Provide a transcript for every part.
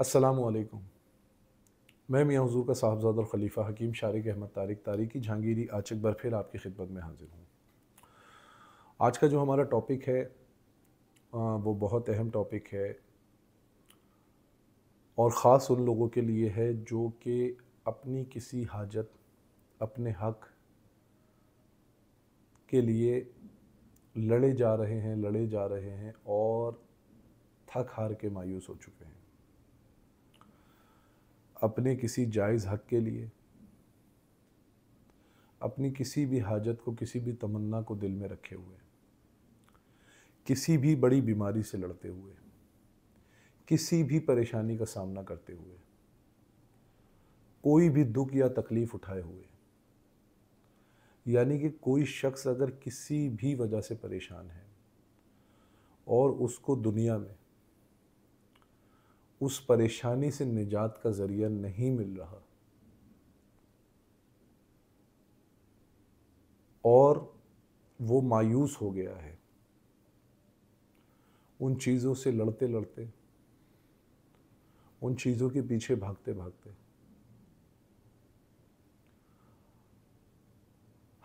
अस्सलामुअलैकुम। मैं मियां हुज़ूर का साहबज़ादा और ख़लीफ़ा हकीम शारिक अहमद तारिक तारिकी जहांगीरी आज एक बार फिर आपकी खिदमत में हाज़िर हूँ। आज का जो हमारा टॉपिक है वो बहुत अहम टॉपिक है और ख़ास उन लोगों के लिए है जो कि अपनी किसी हाजत, अपने हक़ के लिए लड़े जा रहे हैं और थक हार के मायूस हो चुके हैं। अपने किसी जायज़ हक़ के लिए, अपनी किसी भी हाजत को, किसी भी तमन्ना को दिल में रखे हुए, किसी भी बड़ी बीमारी से लड़ते हुए, किसी भी परेशानी का सामना करते हुए, कोई भी दुख या तकलीफ़ उठाए हुए, यानी कि कोई शख्स अगर किसी भी वजह से परेशान है और उसको दुनिया में उस परेशानी से निजात का ज़रिया नहीं मिल रहा और वो मायूस हो गया है, उन चीज़ों से लड़ते लड़ते, उन चीज़ों के पीछे भागते भागते,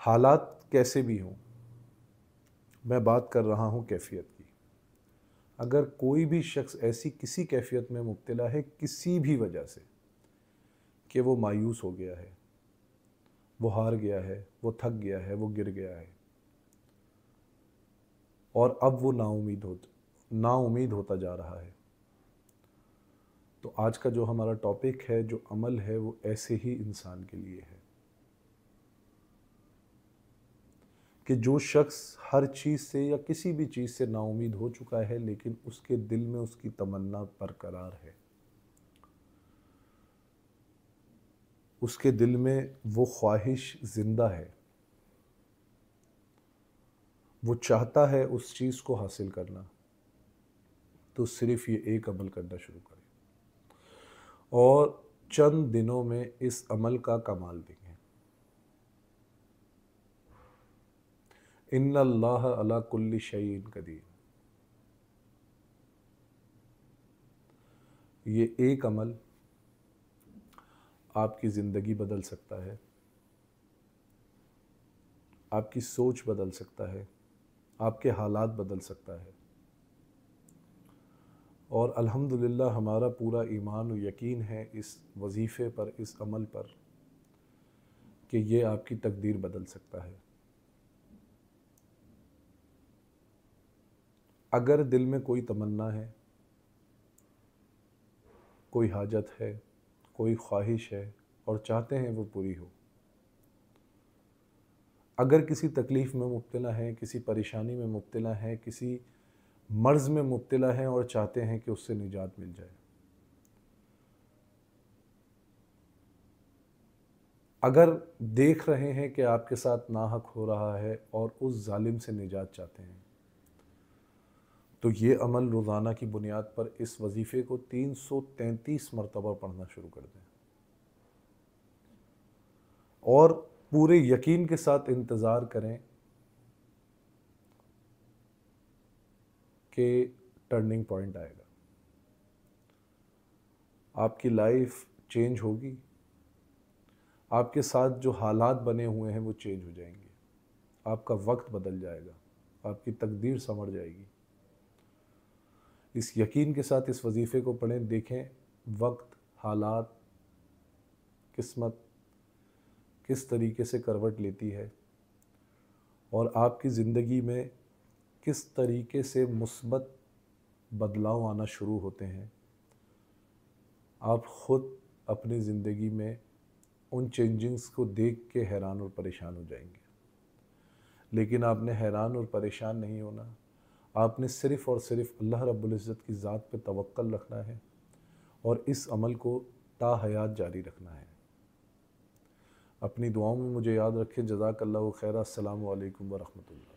हालात कैसे भी हों, मैं बात कर रहा हूँ कैफ़ियत की। अगर कोई भी शख्स ऐसी किसी कैफ़ियत में मुब्तला है किसी भी वजह से कि वो मायूस हो गया है, वो हार गया है, वो थक गया है, वो गिर गया है और अब वो नाउम्मीद होता जा रहा है, तो आज का जो हमारा टॉपिक है, जो अमल है, वो ऐसे ही इंसान के लिए है कि जो शख्स हर चीज़ से या किसी भी चीज़ से नाउम्मीद हो चुका है लेकिन उसके दिल में उसकी तमन्ना बरकरार है, उसके दिल में वो ख्वाहिश ज़िंदा है, वो चाहता है उस चीज़ को हासिल करना, तो सिर्फ़ ये एक अमल करना शुरू करे और चंद दिनों में इस अमल का कमाल देखें। इन्नल्लाह अला कुल्ली शैइन कदीर। ये एक अमल आपकी ज़िंदगी बदल सकता है, आपकी सोच बदल सकता है, आपके हालात बदल सकता है और अल्हम्दुलिल्लाह हमारा पूरा ईमान और यकीन है इस वजीफ़े पर, इस अमल पर कि ये आपकी तकदीर बदल सकता है। अगर दिल में कोई तमन्ना है, कोई हाजत है, कोई ख्वाहिश है और चाहते हैं वो पूरी हो, अगर किसी तकलीफ़ में मुब्तला हैं, किसी परेशानी में मुब्तला हैं, किसी मर्ज़ में मुब्तला हैं और चाहते हैं कि उससे निजात मिल जाए, अगर देख रहे हैं कि आपके साथ नाहक हो रहा है और उस ज़ालिम से निजात चाहते हैं, तो ये अमल रोज़ाना की बुनियाद पर इस वजीफ़े को 333 मरतबा पढ़ना शुरू कर दें और पूरे यकीन के साथ इंतज़ार करें कि टर्निंग पॉइंट आएगा, आपकी लाइफ चेंज होगी, आपके साथ जो हालात बने हुए हैं वो चेंज हो जाएंगे, आपका वक्त बदल जाएगा, आपकी तकदीर संवर जाएगी। इस यकीन के साथ इस वजीफ़े को पढ़ें, देखें वक्त, हालात, किस्मत किस तरीके से करवट लेती है और आपकी ज़िंदगी में किस तरीके से मुस्बत बदलाव आना शुरू होते हैं। आप ख़ुद अपनी ज़िंदगी में उन चेंजिंग्स को देख के हैरान और परेशान हो जाएंगे, लेकिन आपने हैरान और परेशान नहीं होना, आपने सिर्फ़ और सिर्फ अल्लाह रब्बुल इज़्ज़त की ज़ात पे तवक्कल रखना है और इस अमल को ता हयात जारी रखना है। अपनी दुआओं में मुझे याद रखें। जज़ाकल्लाहु खैरा। अस्सलामु अलैकुम व रहमतुल्लाह।